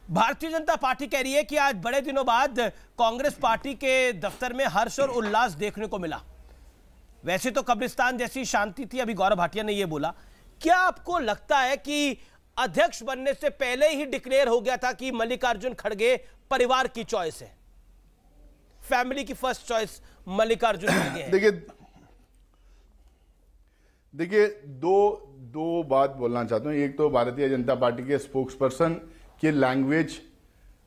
Bharatiya Janata party कह रही है कि आज बड़े दिनों बाद कांग्रेस पार्टी के दफ्तर में हर्ष और उल्लास देखने को मिला। वैसे तो कब्रिस्तान जैसी शांति थी, अभी गौरव भाटिया ने यह बोला। क्या आपको लगता है कि अध्यक्ष बनने से पहले ही डिक्लेयर हो गया था कि मल्लिकार्जुन खड़गे परिवार की चॉइस है, फैमिली की फर्स्ट चॉइस मल्लिकार्जुन खड़गे है? देखिए दो बात बोलना चाहता हूं। एक तो भारतीय जनता पार्टी के स्पोक्स पर्सन के लैंग्वेज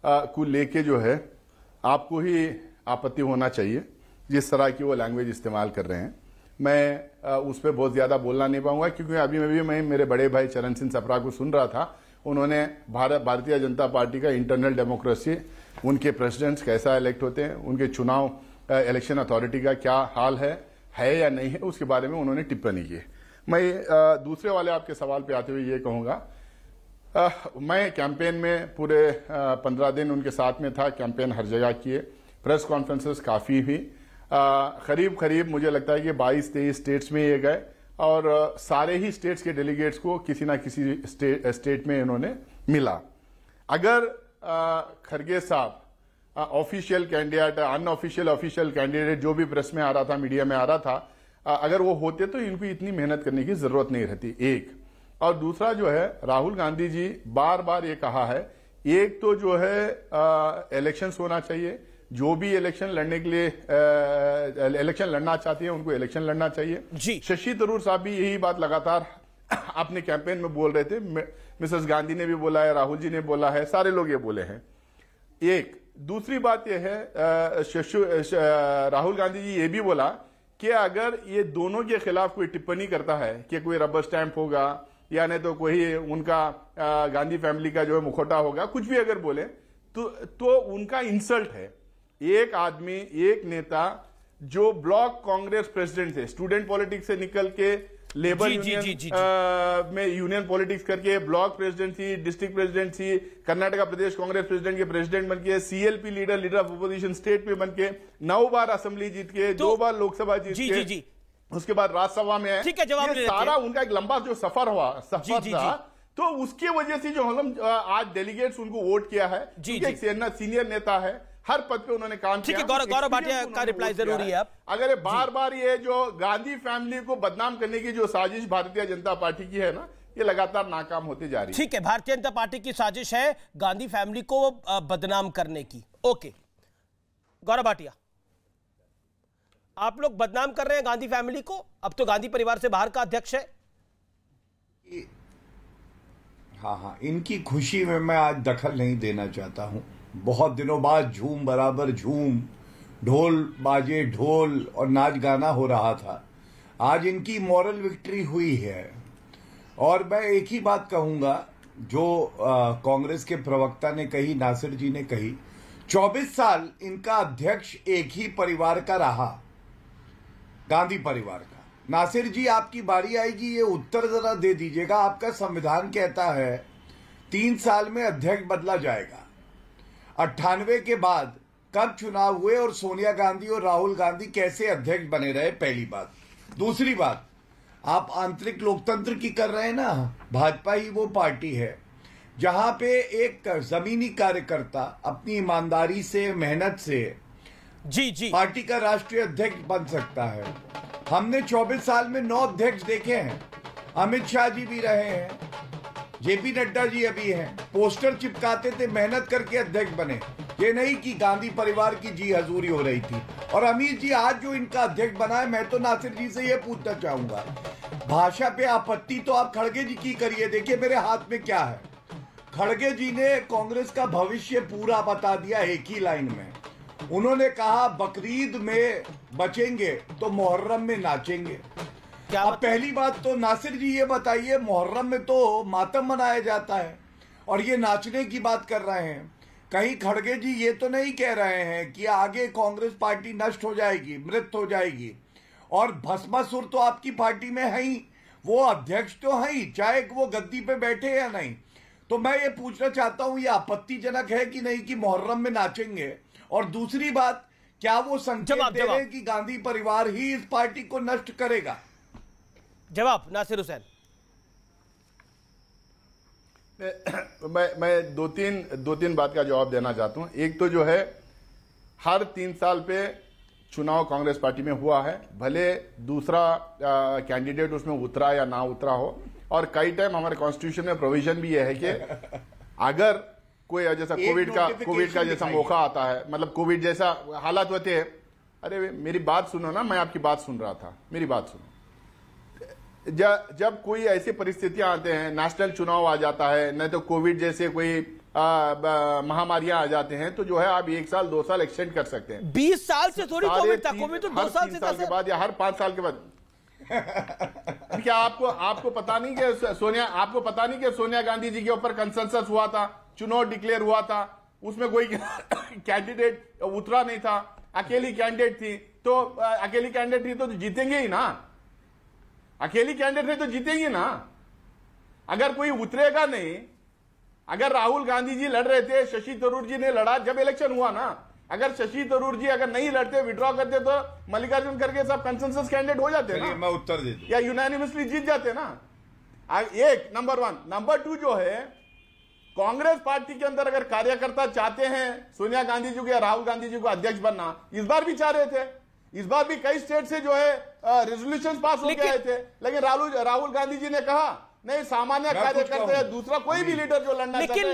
को लेके जो है आपको ही आपत्ति होना चाहिए, जिस तरह की वो लैंग्वेज इस्तेमाल कर रहे हैं। मैं उस पर बहुत ज्यादा बोलना नहीं पाऊंगा, क्योंकि अभी मैं मेरे बड़े भाई चरण सिंह सप्रा को सुन रहा था। उन्होंने भारतीय जनता पार्टी का इंटरनल डेमोक्रेसी, उनके प्रेसिडेंट्स कैसा इलेक्ट होते हैं, उनके चुनाव इलेक्शन अथॉरिटी का क्या हाल है या नहीं है, उसके बारे में उन्होंने टिप्पणी की। मैं दूसरे वाले आपके सवाल पे आते हुए ये कहूंगा, मैं कैंपेन में पूरे 15 दिन उनके साथ में था। कैंपेन हर जगह किए, प्रेस कॉन्फ्रेंसेस काफी हुई। करीब मुझे लगता है कि 22-23 स्टेट्स में ये गए, और सारे ही स्टेट्स के डेलीगेट्स को किसी ना किसी स्टेट में इन्होंने मिला। अगर खड़गे साहब official candidate, unofficial official candidate, जो भी प्रेस में आ रहा था, मीडिया में आ रहा था, अगर वो होते तो इनको इतनी मेहनत करने की जरूरत नहीं रहती, एक। और दूसरा जो है, राहुल गांधी जी बार बार ये कहा है, एक तो जो है इलेक्शंस होना चाहिए, जो भी इलेक्शन लड़ने के लिए इलेक्शन लड़ना चाहते हैं उनको इलेक्शन लड़ना चाहिए जी। शशि थरूर साहब भी यही बात लगातार अपने कैंपेन में बोल रहे थे। मिसेस गांधी ने भी बोला है, राहुल जी ने बोला है, सारे लोग ये बोले हैं। एक दूसरी बात यह है, राहुल गांधी जी ये भी बोला कि अगर ये दोनों के खिलाफ कोई टिप्पणी करता है कि कोई रबर स्टैंप होगा या नहीं तो कोई उनका गांधी फैमिली का जो है मुखौटा होगा, कुछ भी अगर बोले तो उनका इंसल्ट है। एक आदमी, एक नेता जो ब्लॉक कांग्रेस प्रेसिडेंट थे, स्टूडेंट पॉलिटिक्स से निकल के लेबर यूनियन में यूनियन पॉलिटिक्स करके block presidency, district presidency, Karnataka Pradesh Congress president के प्रेसिडेंट बन के, CLP leader of opposition state में बन के, 9 बार असेंबली जीत के, 2 बार लोकसभा जीत के, उसके बाद राज्यसभा में है। ठीक है, जवाब ये सारा उनका एक लंबा जो सफर था, तो उसकी वजह से जो हम आज डेलीगेट्स उनको वोट किया है, सीनियर नेता है, हर पद पे उन्होंने काम किया। गौरव भाटिया का रिप्लाई जरूरी है। अगर ये बार ये जो गांधी फैमिली को बदनाम करने की जो साजिश भारतीय जनता पार्टी की है ना, ये लगातार नाकाम होती जा रही है। ठीक है, भारतीय जनता पार्टी की साजिश है गांधी फैमिली को बदनाम करने की। ओके गौरव भाटिया, आप लोग बदनाम कर रहे हैं गांधी फैमिली को। अब तो गांधी परिवार से बाहर का अध्यक्ष है। हाँ, इनकी खुशी में मैं आज दखल नहीं देना चाहता हूं। बहुत दिनों बाद झूम बराबर झूम, ढोल बाजे ढोल और नाच गाना हो रहा था। आज इनकी मॉरल विक्ट्री हुई है। और मैं एक ही बात कहूंगा जो कांग्रेस के प्रवक्ता ने कही, नासिर जी ने कही, 24 साल इनका अध्यक्ष एक ही परिवार का रहा, गांधी परिवार का। नासिर जी, आपकी बारी आएगी, ये उत्तर जरा दे दीजिएगा। आपका संविधान कहता है 3 साल में अध्यक्ष बदला जाएगा। 98 के बाद कब चुनाव हुए और सोनिया गांधी और राहुल गांधी कैसे अध्यक्ष बने रहे, पहली बात। दूसरी बात, आप आंतरिक लोकतंत्र की कर रहे हैं ना। भाजपा ही वो पार्टी है जहां पे एक जमीनी कार्यकर्ता अपनी ईमानदारी से, मेहनत से जी पार्टी का राष्ट्रीय अध्यक्ष बन सकता है। हमने 24 साल में 9 अध्यक्ष देखे हैं। अमित शाह जी भी रहे हैं, जेपी नड्डा जी अभी हैं। पोस्टर चिपकाते थे, मेहनत करके अध्यक्ष बने। ये नहीं कि गांधी परिवार की जी हजूरी हो रही थी। और अमित जी आज जो इनका अध्यक्ष बना है, मैं तो नासिर जी से ये पूछना चाहूंगा, भाषा पे आपत्ति तो आप खड़गे जी की करिए। देखिए मेरे हाथ में क्या है। खड़गे जी ने कांग्रेस का भविष्य पूरा बता दिया एक ही लाइन में। उन्होंने कहा बकरीद में बचेंगे तो मुहर्रम में नाचेंगे। अब पहली बात तो नासिर जी ये बताइए, मुहर्रम में तो मातम मनाया जाता है और ये नाचने की बात कर रहे हैं। कहीं खड़गे जी ये तो नहीं कह रहे हैं कि आगे कांग्रेस पार्टी नष्ट हो जाएगी, मृत हो जाएगी। और भस्मासुर तो आपकी पार्टी में है ही, वो अध्यक्ष तो है ही, चाहे वो गद्दी पे बैठे या नहीं। तो मैं ये पूछना चाहता हूं, ये आपत्तिजनक है कि नहीं कि मुहर्रम में नाचेंगे? और दूसरी बात, क्या वो संकेत दे रहे हैं कि गांधी परिवार ही इस पार्टी को नष्ट करेगा? जवाब नासिर हुसैन। मैं दो तीन बात का जवाब देना चाहता हूं। एक तो जो है, हर 3 साल पे चुनाव कांग्रेस पार्टी में हुआ है, भले दूसरा कैंडिडेट उसमें उतरा या ना उतरा हो। और कई टाइम हमारे कॉन्स्टिट्यूशन में प्रोविजन भी है कि अगर कोई जैसा कोविड का जैसा मौका आता है, मतलब कोविड जैसा हालात होते हैं। अरे मेरी बात सुनो ना, मैं आपकी बात सुन रहा था, मेरी बात सुनो। जब कोई ऐसी परिस्थितियां आते हैं, नेशनल चुनाव आ जाता है, नहीं तो कोविड जैसे कोई महामारियां आ जाते हैं, तो जो है आप 1 साल 2 साल एक्सटेंड कर सकते हैं। 20 साल से थोड़ी कोविड था, कोविड तो 2 साल से था के बाद या हर 5 साल के बाद। क्या आपको पता नहीं कि सोनिया गांधी जी के ऊपर कंसेंसस हुआ था, चुनाव डिक्लेयर हुआ था, उसमें कोई कैंडिडेट उतरा नहीं था, अकेली कैंडिडेट थी, तो जीतेंगे ही ना। अकेली कैंडिडेट है तो जीतेंगे ना। अगर कोई उतरेगा नहीं, अगर राहुल गांधी जी लड़ रहे थे, शशि थरूर जी ने लड़ा जब इलेक्शन हुआ ना, अगर शशि थरूर जी अगर नहीं लड़ते, विड्रॉ करते, तो मल्लिकार्जुन खड़गे सब कंसेंसस कैंडिडेट हो जाते ना, मैं उत्तर दे दूं, या यूनानिमसली जीत जाते ना। एक नंबर 1। नंबर 2 जो है, कांग्रेस पार्टी के अंदर अगर कार्यकर्ता चाहते हैं सोनिया गांधी जी को या राहुल गांधी जी को अध्यक्ष बनना, इस बार भी चाह रहे थे, इस बार भी कई स्टेट से जो है रेजोल्यूशन पास हो गए थे, लेकिन राहुल गांधी जी ने कहा नहीं, सामान्य कार्यकर्ता, दूसरा कोई भी लीडर जो लड़ना चाहता है।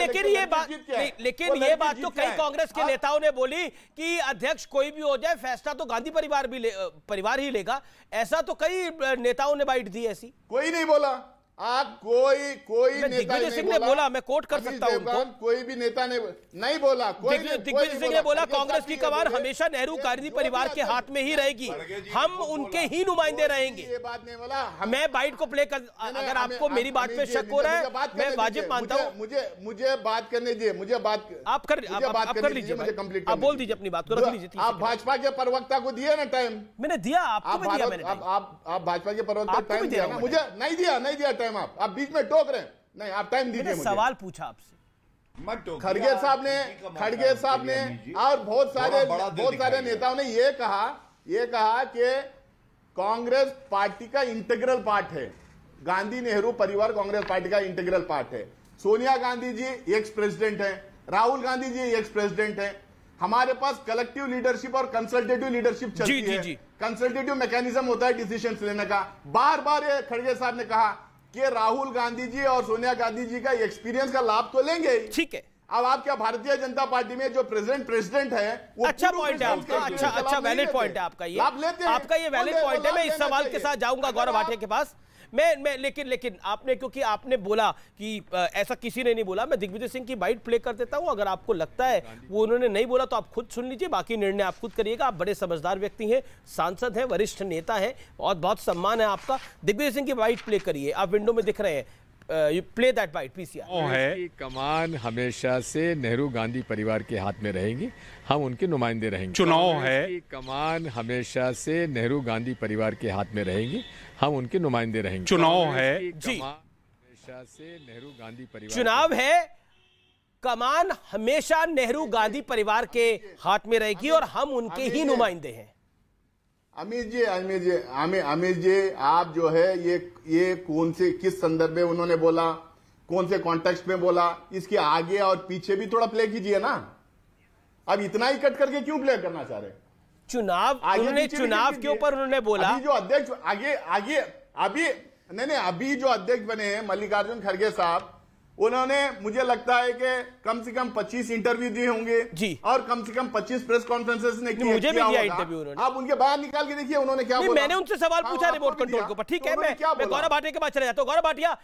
लेकिन ये बात तो कई कांग्रेस के नेताओं ने बोली कि अध्यक्ष कोई भी हो जाए, फैसला तो गांधी परिवार ही लेगा। ऐसा तो कई नेताओं ने बाइट दी ऐसी। कोई नहीं बोला, कोई नेता ने बोला, मैं कोट कर सकता हूं, कोई भी नेता ने नहीं बोला। दिग्विजय सिंह ने बोला कांग्रेस की कमान हमेशा नेहरू गांधी परिवार के हाथ में ही रहेगी, हम उनके ही नुमाइंदे रहेंगे। ये बात नहीं बोला। मैं बाइट को प्ले कर, अगर आपको मेरी बात पे शक हो रहा है, मैं वाजिब मानता हूं। मुझे बात करने दीजिए, आप कर लीजिए, मुझे कंप्लीट आप बोल दीजिए अपनी बात को, रख लीजिए। आप भाजपा के प्रवक्ता को दिए ना टाइम? मैंने दिया, आपको भी दिया मैंने। आप भाजपा के प्रवक्ता को टाइम दिया ना? मुझे नहीं दिया टाइम। आप बीच में टोक रहे हैं, नहीं आप टाइम दीजिए मुझे। सवाल पूछा आपसे, खड़गे साहब ने और बहुत सारे नेताओं ने ये कहा कि कांग्रेस पार्टी का इंटीग्रल पार्ट है, गांधी नेहरू परिवार कांग्रेस पार्टी का इंटीग्रल पार्ट है। सोनिया गांधी जी एक्स प्रेसिडेंट है, राहुल गांधी जी एक्स प्रेसिडेंट है। हमारे पास कलेक्टिव लीडरशिप और कंसल्टेटिव लीडरशिप चलती है। कंसल्टेटिव मैकेनिज्म होता है डिसीजन लेने का। बार बार खड़गे साहब ने कहा कि राहुल गांधी जी और सोनिया गांधी जी का एक्सपीरियंस का लाभ तो लेंगे। ठीक है, अब आपका भारतीय जनता पार्टी में जो प्रेसिडेंट है वो अच्छा पॉइंट है आपका, अच्छा वैलिड पॉइंट है आपका, ये आपका ये वैलिड पॉइंट है। मैं इस सवाल के साथ जाऊंगा गौरव भाटिया के पास। मैं लेकिन आपने, क्योंकि आपने बोला कि ऐसा किसी ने नहीं बोला, मैं दिग्विजय सिंह की बाइट प्ले कर देता हूं। अगर आपको लगता है वो उन्होंने नहीं बोला तो आप खुद सुन लीजिए, बाकी निर्णय आप खुद करिएगा। आप बड़े समझदार व्यक्ति हैं, सांसद हैं, वरिष्ठ नेता हैं और बहुत सम्मान है आपका। दिग्विजय सिंह की बाइट प्ले करिए, आप विंडो में दिख रहे हैं। Play that bite PCR. है कमान हमेशा से नेहरू गांधी परिवार के हाथ में रहेंगी, हम उनके नुमाइंदे रहेंगे। चुनाव है, कमान हमेशा से नेहरू गांधी परिवार के हाथ में रहेंगी, हम उनके नुमाइंदे रहेंगे। चुनाव है जी, हमेशा से नेहरू गांधी परिवार, चुनाव है, कमान हमेशा नेहरू गांधी परिवार के हाथ में रहेगी और हम उनके ही नुमाइंदे हैं। अमित जी, आप जो है ये कौन से किस संदर्भ में उन्होंने बोला, कौन से कॉन्टेक्स्ट में बोला, इसके आगे और पीछे भी थोड़ा प्ले कीजिए ना। अब इतना ही कट करके क्यों प्ले करना चाह रहे? चुनाव के ऊपर उन्होंने बोला, अभी जो अध्यक्ष अभी जो अध्यक्ष बने हैं मल्लिकार्जुन खड़गे साहब, उन्होंने मुझे लगता है कि कम से कम 25 इंटरव्यू दिए होंगे जी, और कम से कम 25 प्रेस कॉन्फ्रेंसेस ने मुझे भी दिया इंटरव्यू उन्होंने। आप उनके बाहर निकाल के देखिए उन्होंने क्या बोला। मैंने उनसे सवाल पूछा रिमोट कंट्रोल के ऊपर। ठीक है, मैं गौरव भाटिया के पास चले जाता हूं। गौरव भाटिया,